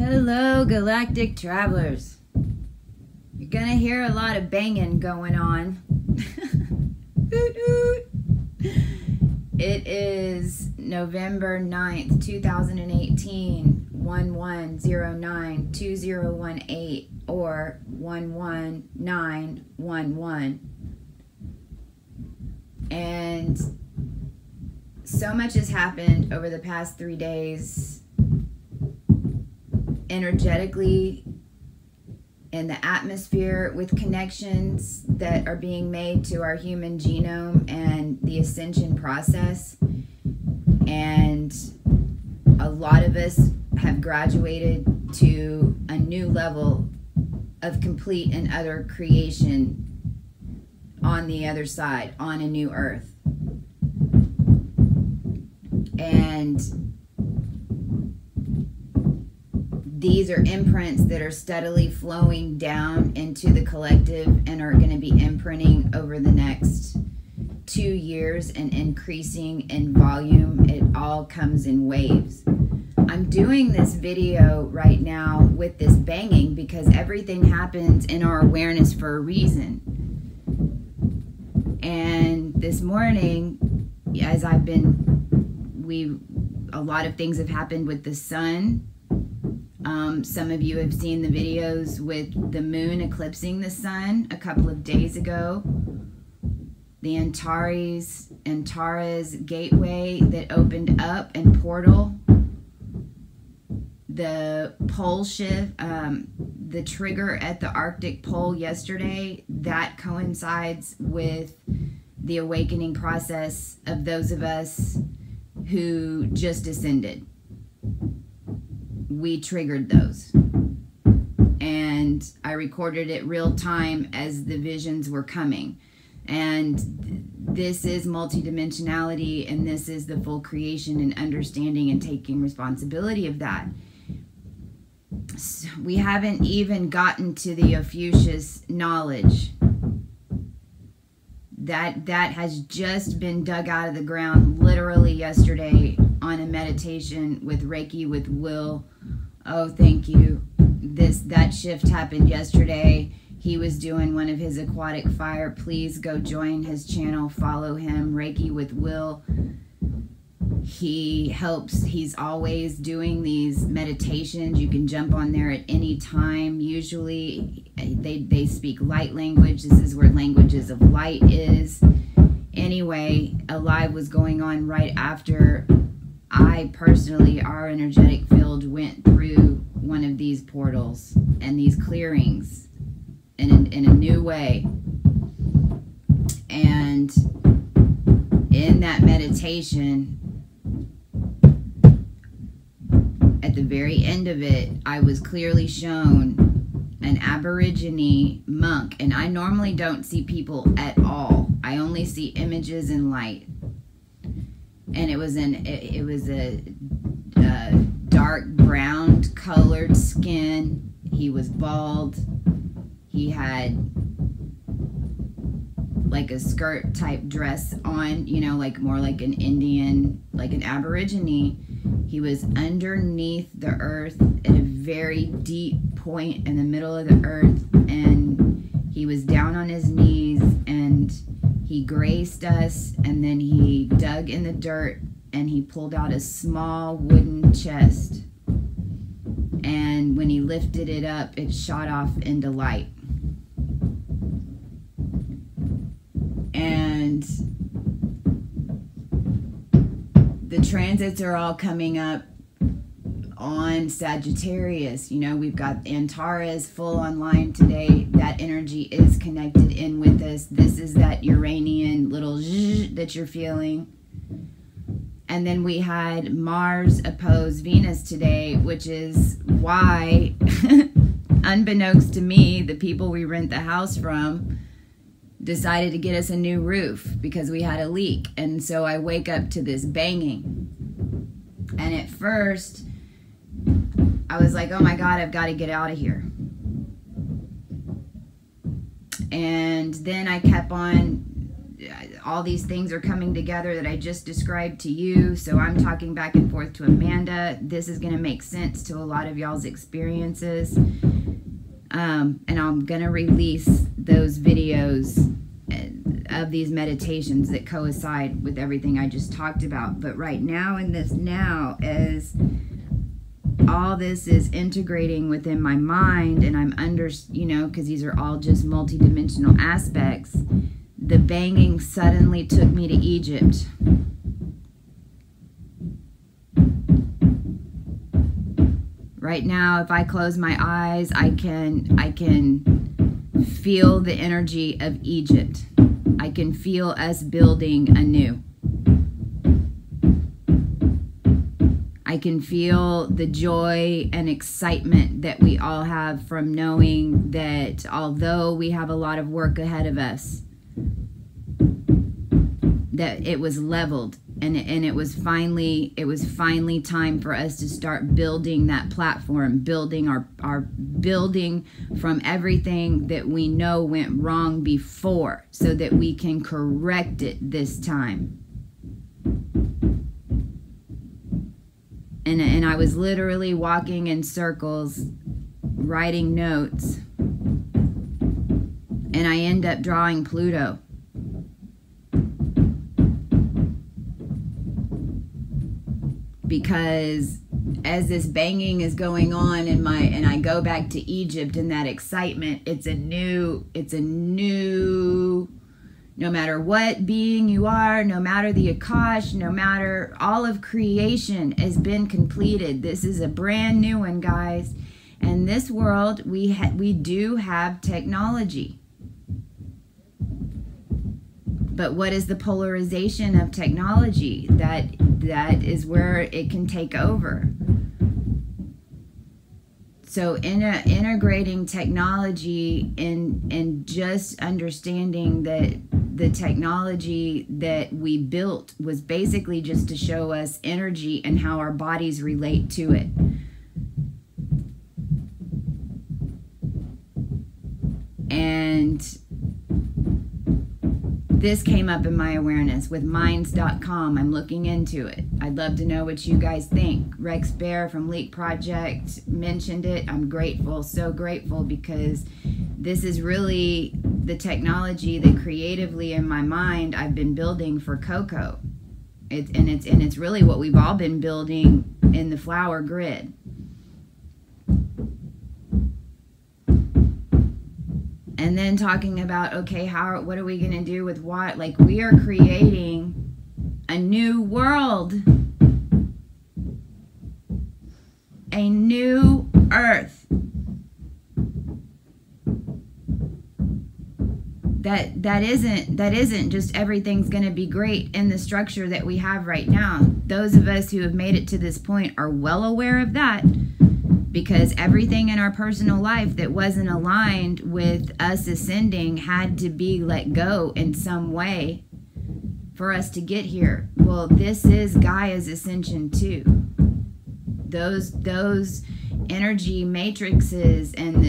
Hello, galactic travelers. You're gonna hear a lot of banging going on. Hoot hoot. It is November 9th, 2018, 11092018 or 11911. And so much has happened over the past 3 days, energetically, in the atmosphere, with connections that are being made to our human genome and the Ascension process. And a lot of us have graduated to a new level of complete and utter creation on the other side, on a new earth. And these are imprints that are steadily flowing down into the collective and are going to be imprinting over the next 2 years and increasing in volume. It all comes in waves. I'm doing this video right now with this banging because everything happens in our awareness for a reason. And this morning, as I've been, a lot of things have happened with the sun. Some of you have seen the videos with the moon eclipsing the sun a couple of days ago. The Antares gateway that opened up and portal. The pole shift, the trigger at the Arctic pole yesterday, that coincides with the awakening process of those of us who just ascended. We triggered those, and I recorded it real time as the visions were coming. And this is multidimensionality, and this is the full creation and understanding and taking responsibility of that. So we haven't even gotten to the Ophiuchus knowledge that has just been dug out of the ground literally yesterday on a meditation with Reiki with Will. Oh, thank you. That shift happened yesterday. He was doing one of his aquatic fire. Please go join his channel, follow him, Reiki with Will. He helps, he's always doing these meditations. You can jump on there at any time. Usually they speak light language. This is where languages of light is. Anyway, a live was going on right after I personally, our energetic field went through one of these portals and these clearings in a new way. And in that meditation, at the very end of it, I was clearly shown an Aborigine monk, and I normally don't see people at all. I only see images and light. And it was a dark brown colored skin. He was bald. He had like a skirt type dress on, you know, like more like an Indian, like an Aborigine. He was underneath the earth at a very deep point in the middle of the earth, and he was down on his knees, and he graced us, and then he dug in the dirt and he pulled out a small wooden chest, and when he lifted it up, it shot off into light. And the transits are all coming up on Sagittarius. You know, we've got Antares full online today. That energy is connected in with us. This is that Uranian little zzz that you're feeling. And then we had Mars oppose Venus today, which is why, unbeknownst to me, the people we rent the house from decided to get us a new roof because we had a leak. And so I wake up to this banging. And at first, I was like, oh my God, I've got to get out of here. And then I kept on all these things are coming together that I just described to you. So I'm talking back and forth to Amanda. This is going to make sense to a lot of y'all's experiences. And I'm going to release those videos of these meditations that coincide with everything I just talked about. But right now, in this now, as all this is integrating within my mind, and I'm under, you know, because these are all just multidimensional aspects, the banging suddenly took me to Egypt. Right now, if I close my eyes, I can feel the energy of Egypt. I can feel us building anew. I can feel the joy and excitement that we all have from knowing that although we have a lot of work ahead of us, that it was leveled, and it was finally time for us to start building that platform, building our building from everything that we know went wrong before, so that we can correct it this time. And I was literally walking in circles, writing notes, and I end up drawing Pluto. Because as this banging is going on and I go back to Egypt and that excitement, it's a new, no matter what being you are, no matter the Akash, no matter, all of creation has been completed. This is a brand new one, guys. And this world, we do have technology. But what is the polarization of technology? That is where it can take over. So integrating technology and just understanding that the technology that we built was basically just to show us energy and how our bodies relate to it. And this came up in my awareness with minds.com. I'm looking into it. I'd love to know what you guys think. Rex Bear from Leak Project mentioned it. I'm grateful, so grateful, because this is really the technology that creatively in my mind I've been building for CoCo. It's really what we've all been building in the flower grid. And then talking about, okay, what are we going to do with what? Like, we are creating a new world. A new earth. That isn't just everything's going to be great in the structure that we have right now. Those of us who have made it to this point are well aware of that. Because everything in our personal life that wasn't aligned with us ascending had to be let go in some way for us to get here. Well, this is Gaia's ascension too. Those energy matrices and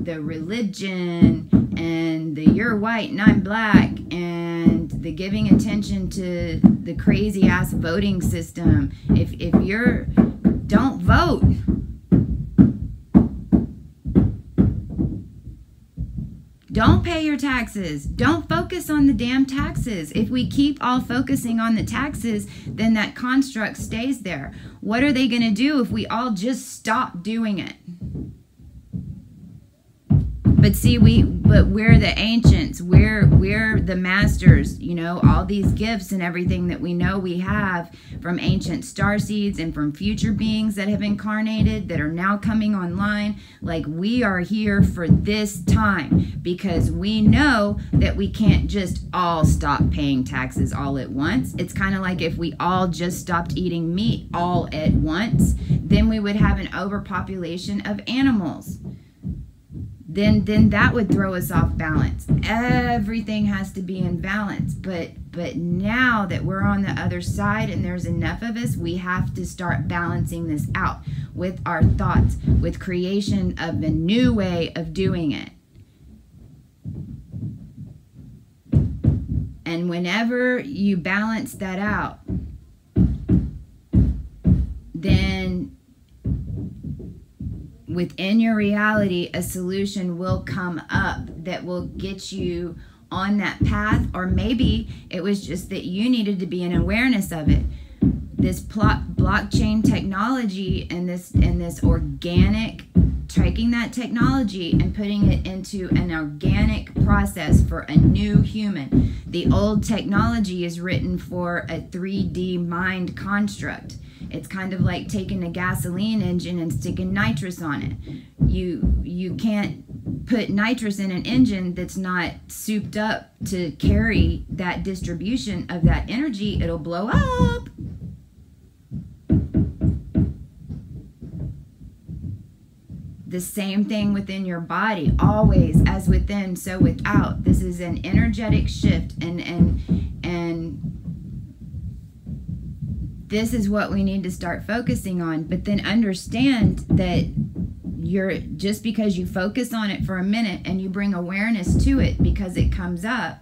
the religion and the you're white and I'm black and the giving attention to the crazy ass voting system. If you're, don't vote. Don't pay your taxes. Don't focus on the damn taxes. If we keep all focusing on the taxes, then that construct stays there. What are they going to do if we all just stop doing it? But see, we're the ancients. We're the masters. You know, all these gifts and everything that we know we have from ancient starseeds and from future beings that have incarnated that are now coming online. Like, we are here for this time because we know that we can't just all stop paying taxes all at once. It's kind of like if we all just stopped eating meat all at once, then we would have an overpopulation of animals. Then that would throw us off balance. Everything has to be in balance. But now that we're on the other side and there's enough of us, we have to start balancing this out with our thoughts, with creation of a new way of doing it. And whenever you balance that out, then within your reality, a solution will come up that will get you on that path. Or maybe it was just that you needed to be in awareness of it. This blockchain technology and this organic, taking that technology and putting it into an organic process for a new human. The old technology is written for a 3D mind construct. It's kind of like taking a gasoline engine and sticking nitrous on it. You can't put nitrous in an engine that's not souped up to carry that distribution of that energy. It'll blow up. The same thing within your body, always as within, so without. This is an energetic shift, and this is what we need to start focusing on. But then understand that you're, just because you focus on it for a minute and you bring awareness to it because it comes up,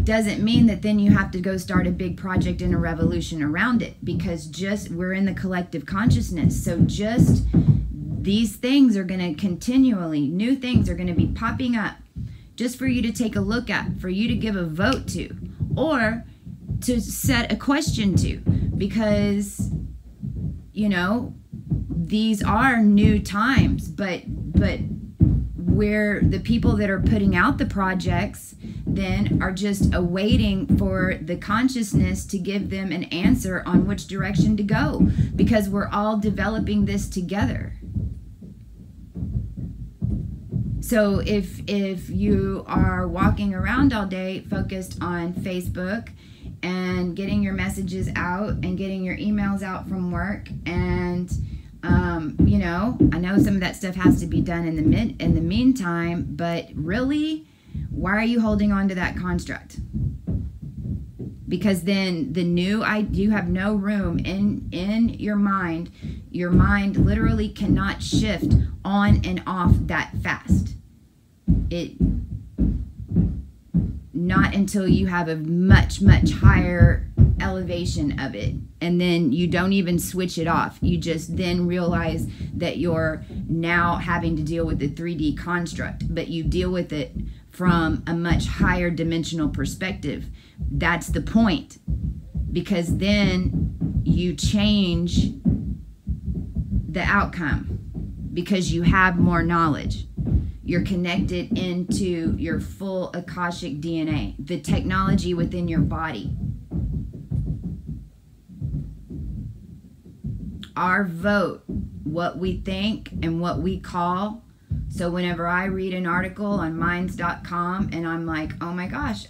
doesn't mean that then you have to go start a big project and a revolution around it, because just we're in the collective consciousness. So just these things are going to continually, new things are going to be popping up just for you to take a look at, for you to give a vote to, or to set a question to, because, you know, these are new times, but where the people that are putting out the projects then are just awaiting for the consciousness to give them an answer on which direction to go, because we're all developing this together. So if you are walking around all day focused on Facebook and getting your messages out and getting your emails out from work, and you know, I know some of that stuff has to be done in the meantime, but really, why are you holding on to that construct? Because then you have no room in your mind. Your mind literally cannot shift on and off that fast. Not until you have a much higher elevation of it, and then you don't even switch it off. You just then realize that you're now having to deal with the 3D construct, but you deal with it from a much higher dimensional perspective. That's the point, because then you change the outcome because you have more knowledge. You're connected into your full Akashic DNA, the technology within your body. Our vote, what we think and what we call. So whenever I read an article on minds.com and I'm like, oh my gosh,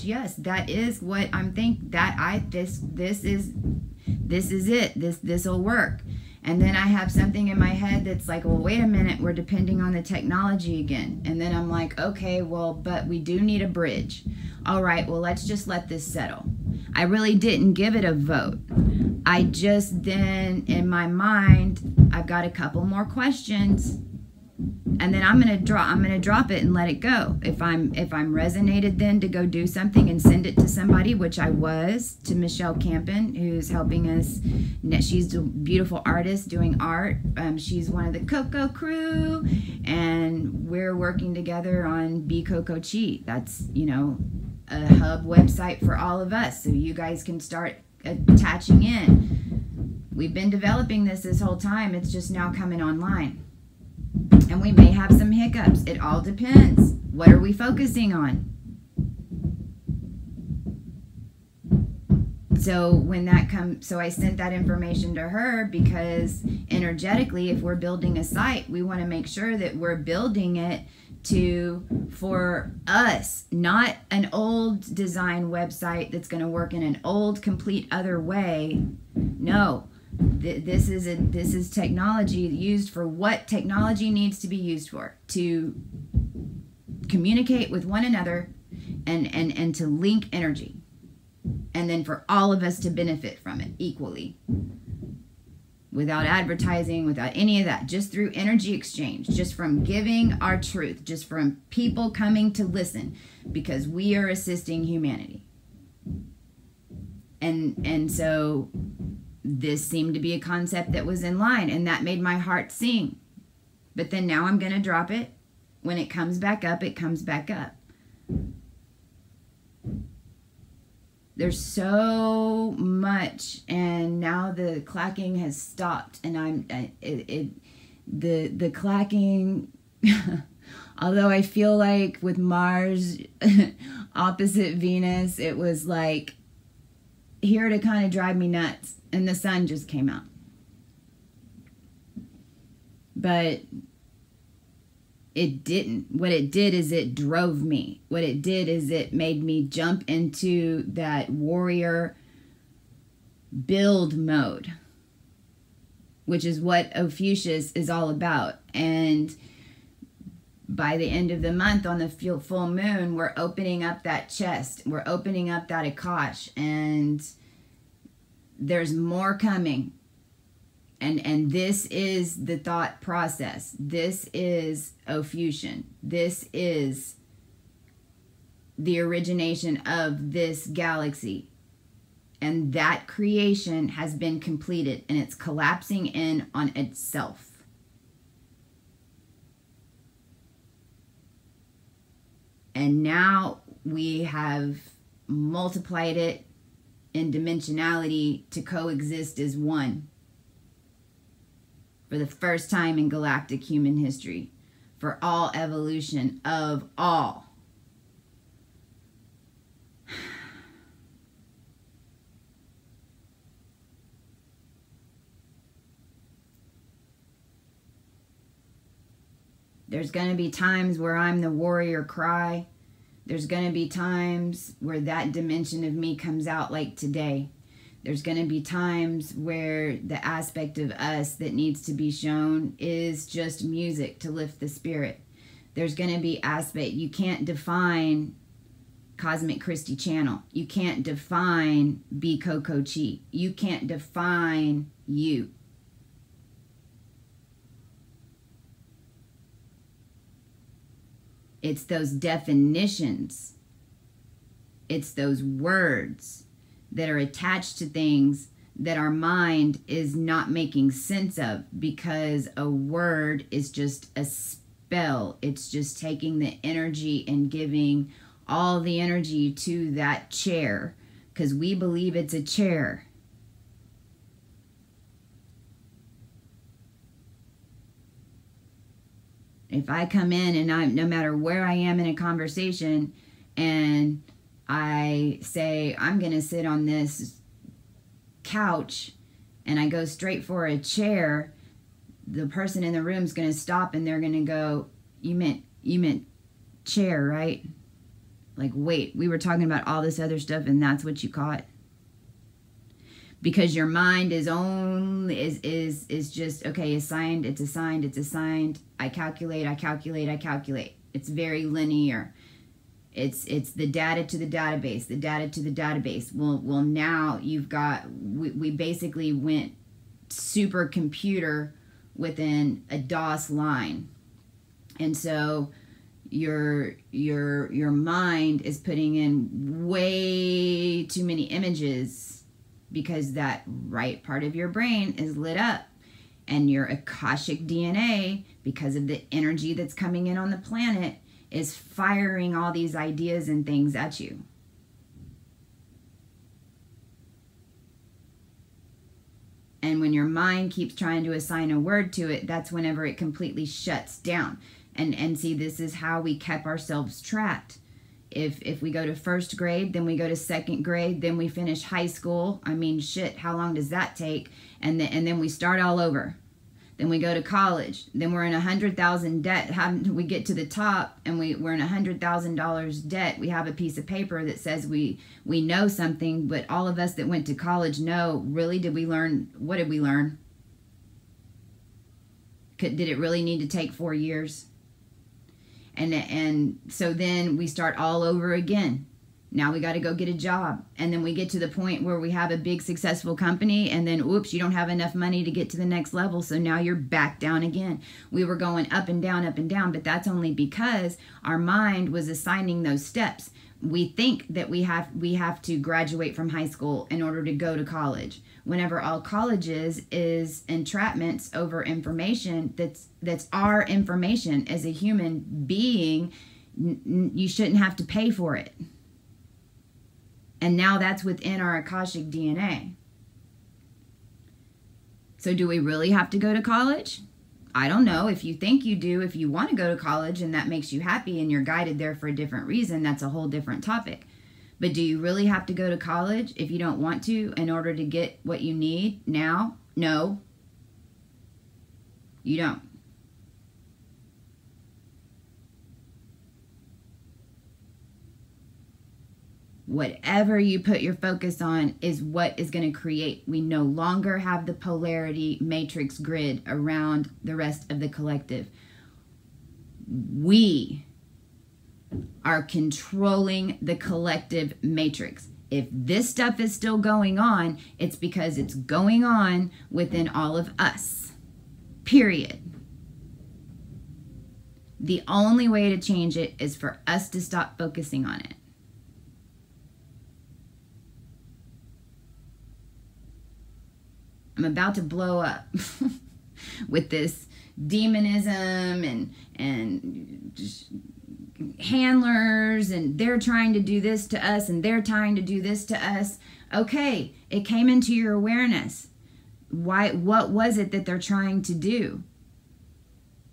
yes, that is what I'm thinking, this is it, this will work. And then I have something in my head that's like, well, wait a minute, we're depending on the technology again. And then I'm like, okay, well, but we do need a bridge. All right, well, let's just let this settle. I really didn't give it a vote. I just then, in my mind, I've got a couple more questions. And then I'm gonna drop it and let it go. If I'm resonated then to go do something and send it to somebody, which I was, to Michelle Campen, who's helping us. She's a beautiful artist doing art. She's one of the CoCo crew, and we're working together on CoCo Chi. That's, you know, a hub website for all of us, so you guys can start attaching in. We've been developing this whole time. It's just now coming online. And we may have some hiccups. It all depends. What are we focusing on? So when that comes, so I sent that information to her because energetically, if we're building a site, we want to make sure that we're building it for us, not an old design website that's going to work in an old, complete other way. No. This is technology used for what technology needs to be used for, to communicate with one another and to link energy, and then for all of us to benefit from it equally. without advertising, without any of that, just through energy exchange, just from giving our truth, just from people coming to listen, because we are assisting humanity. And so this seemed to be a concept that was in line, and that made my heart sing. But then now I'm going to drop it. When it comes back up, it comes back up. There's so much, and now the clacking has stopped, and the clacking, although I feel like with Mars opposite Venus, it was like here to kind of drive me nuts, and the sun just came out. But it didn't. What it did is it drove me. What it did is it made me jump into that warrior build mode, which is what Ophiuchus is all about. And by the end of the month, on the full moon, we're opening up that chest. We're opening up that Akash, and there's more coming. And this is the thought process. This is Ophiuchian. This is the origination of this galaxy. And that creation has been completed, and it's collapsing in on itself. And now we have multiplied it in dimensionality to coexist as one. For the first time in galactic human history, for all evolution of all. There's going to be times where I'm the warrior cry. There's going to be times where that dimension of me comes out, like today. There's going to be times where the aspect of us that needs to be shown is just music to lift the spirit. There's going to be aspect, you can't define Cosmic Christy Channel. You can't define Be CoCo Chi. You can't define you. It's those definitions. It's those words that are attached to things that our mind is not making sense of, because a word is just a spell. It's just taking the energy and giving all the energy to that chair, because we believe it's a chair. If I come in and no matter where I am in a conversation, and I say, I'm going to sit on this couch, and I go straight for a chair, the person in the room is going to stop, and they're going to go, you meant chair, right? Like, wait, we were talking about all this other stuff, and that's what you caught? Because your mind is only, is just, okay, assigned, it's assigned, it's assigned. I calculate. It's very linear. It's the data to the database, the data to the database. Well, now you've got, we basically went supercomputer within a DOS line. And so your mind is putting in way too many images, because that right part of your brain is lit up. And your Akashic DNA, because of the energy that's coming in on the planet, is firing all these ideas and things at you. And when your mind keeps trying to assign a word to it, that's whenever it completely shuts down. And see, this is how we kept ourselves trapped. If we go to first grade, then we go to second grade, then we finish high school. I mean, shit, how long does that take? And then we start all over. Then we go to college. Then we're in $100,000 debt. We get to the top, and we're in $100,000 debt. We have a piece of paper that says we know something, but all of us that went to college know, really, did we learn? What did we learn? Did it really need to take 4 years? And so then we start all over again. Now we got to go get a job. And then we get to the point where we have a big successful company, and then, oops, you don't have enough money to get to the next level. So now you're back down again. We were going up and down, but that's only because our mind was assigning those steps. We think that we have to graduate from high school in order to go to college. Whenever all college is entrapments over information that's our information as a human being. You shouldn't have to pay for it. And now that's within our Akashic DNA. So do we really have to go to college? I don't know. If you think you do, if you want to go to college and that makes you happy and you're guided there for a different reason, that's a whole different topic. But do you really have to go to college if you don't want to in order to get what you need now? No, you don't. Whatever you put your focus on is what is going to create. We no longer have the polarity matrix grid around the rest of the collective. We are controlling the collective matrix. If this stuff is still going on, it's because it's going on within all of us. Period. The only way to change it is for us to stop focusing on it. I'm about to blow up with this demonism and just handlers, and they're trying to do this to us and they're trying to do this to us. Okay, it came into your awareness. What was it that they're trying to do?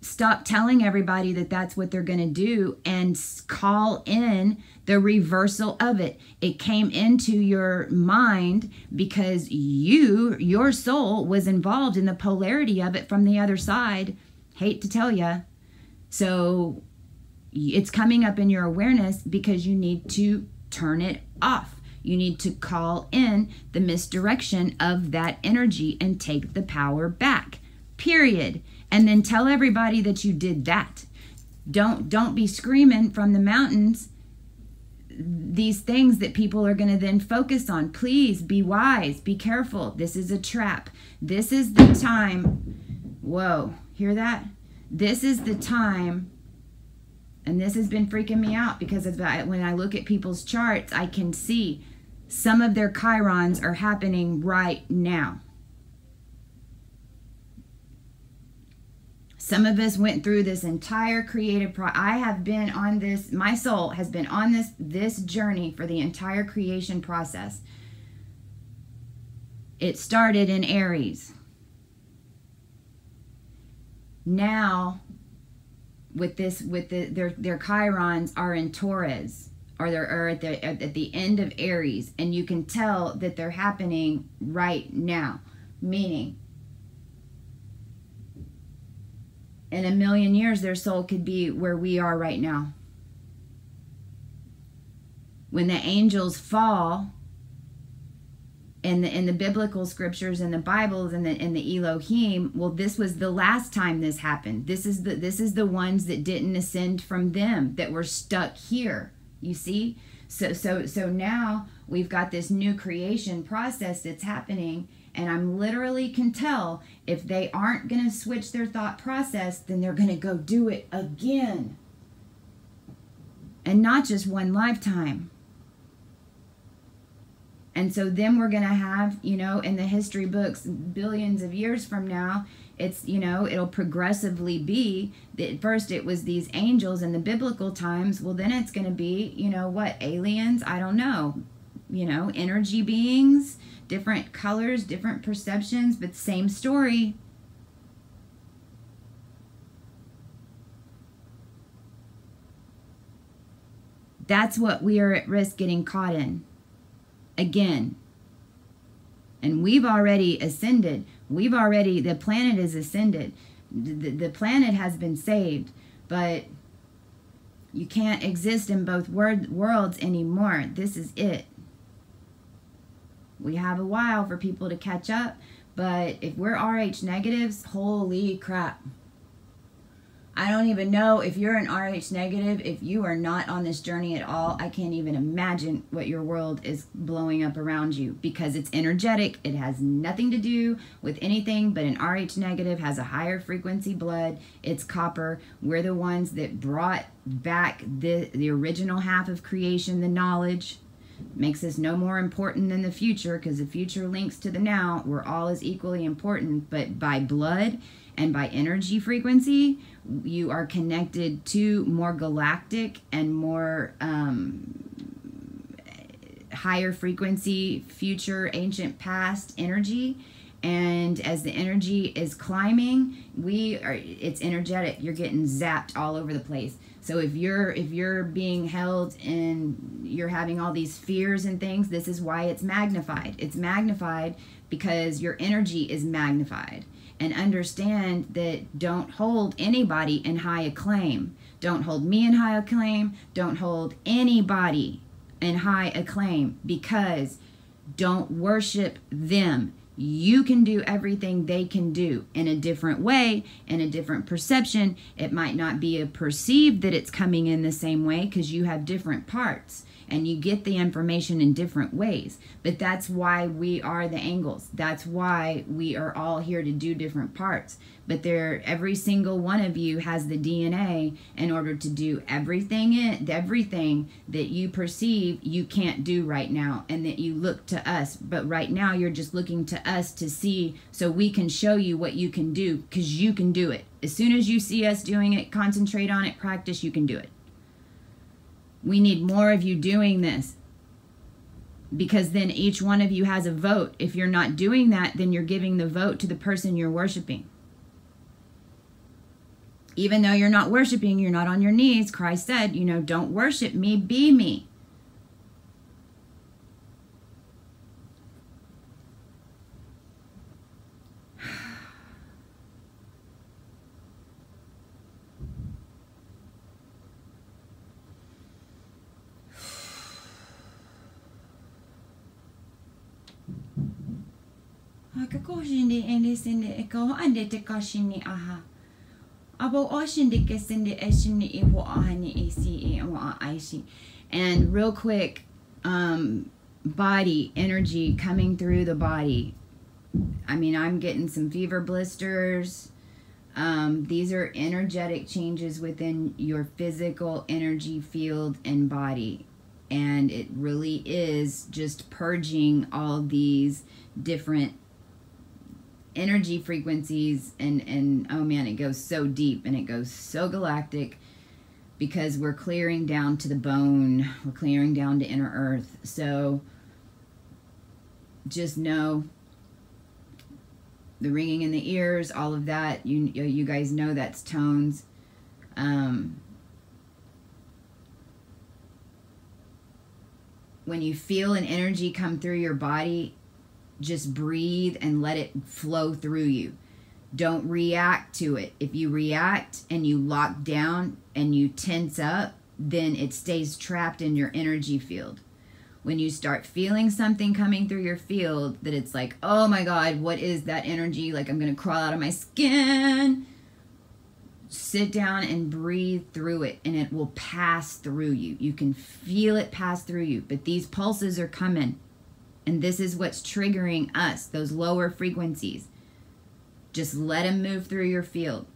Stop telling everybody that that's what they're going to do and call in the reversal of it. It came into your mind because your soul was involved in the polarity of it from the other side. Hate to tell you. So it's coming up in your awareness because you need to turn it off. You need to call in the misdirection of that energy and take the power back. Period. And then tell everybody that you did that. Don't be screaming from the mountains these things that people are going to then focus on. Please be wise. Be careful. This is a trap. This is the time. Whoa, hear that? This is the time. And this has been freaking me out because when I look at people's charts, I can see some of their chirons are happening right now. Some of us went through this entire creative I have been on this, my soul has been on this journey for the entire creation process. It started in Aries. Now, their chirons are in Taurus, or they're at the end of Aries, and you can tell that they're happening right now, meaning in a million years, their soul could be where we are right now. When the angels fall, in the biblical scriptures, in the Bibles, in the Elohim, well, this was the last time this happened. This is the ones that didn't ascend from them, that were stuck here. You see? So now we've got this new creation process that's happening. And I'm literally can tell if they aren't going to switch their thought process, then they're going to go do it again. And not just one lifetime. And so then we're going to have, in the history books, billions of years from now, it's, it'll progressively be that first it was these angels in the biblical times. Well, then it's going to be, aliens? I don't know. Energy beings, different colors, different perceptions, but same story. That's what we are at risk getting caught in. Again. And we've already ascended. The planet is ascended. The planet has been saved. But you can't exist in both worlds anymore. This is it. We have a while for people to catch up, but if we're RH negatives, holy crap. I don't even know if you're an RH negative, if you are not on this journey at all, I can't even imagine what your world is blowing up around you, because it's energetic. It has nothing to do with anything, but an RH negative has a higher frequency blood. It's copper. We're the ones that brought back the original half of creation, the knowledge. Makes us no more important than the future, because the future links to the now. We're all as equally important, but by blood and by energy frequency, you are connected to more galactic and more higher frequency, future, ancient, past energy. And as the energy is climbing, it's energetic. You're getting zapped all over the place. So if you're being held and you're having all these fears and things, this is why it's magnified. It's magnified because your energy is magnified. And understand that don't hold anybody in high acclaim. Don't hold me in high acclaim. Don't hold anybody in high acclaim, because don't worship them. You can do everything they can do in a different way, in a different perception. It might not be perceived that it's coming in the same way, because you have different parts and you get the information in different ways. But that's why we are the angles. That's why we are all here to do different parts. But every single one of you has the DNA in order to do everything that you perceive you can't do right now, and that you look to us. But right now you're just looking to us to see, so we can show you what you can do, because you can do it. As soon as you see us doing it, concentrate on it, practice, you can do it. We need more of you doing this, because then each one of you has a vote. If you're not doing that, then you're giving the vote to the person you're worshiping. Even though you're not worshiping, you're not on your knees. Christ said, don't worship me, be me. And real quick, body energy coming through the body. I mean, I'm getting some fever blisters. These are energetic changes within your physical energy field and body. And it really is just purging all these different energy frequencies, and oh man, it goes so deep and it goes so galactic, because we're clearing down to the bone. We're clearing down to inner earth. So just know the ringing in the ears, all of that, you guys know that's tones. When you feel an energy come through your body, just breathe and let it flow through you. Don't react to it. If you react and you lock down and you tense up, then it stays trapped in your energy field. When you start feeling something coming through your field that it's like, oh my God, what is that energy? Like I'm going to crawl out of my skin. Sit down and breathe through it, and it will pass through you. You can feel it pass through you, but these pulses are coming. And this is what's triggering us, those lower frequencies. Just let them move through your field.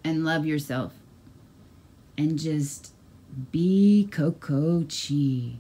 And love yourself. And just be CoCo Chi.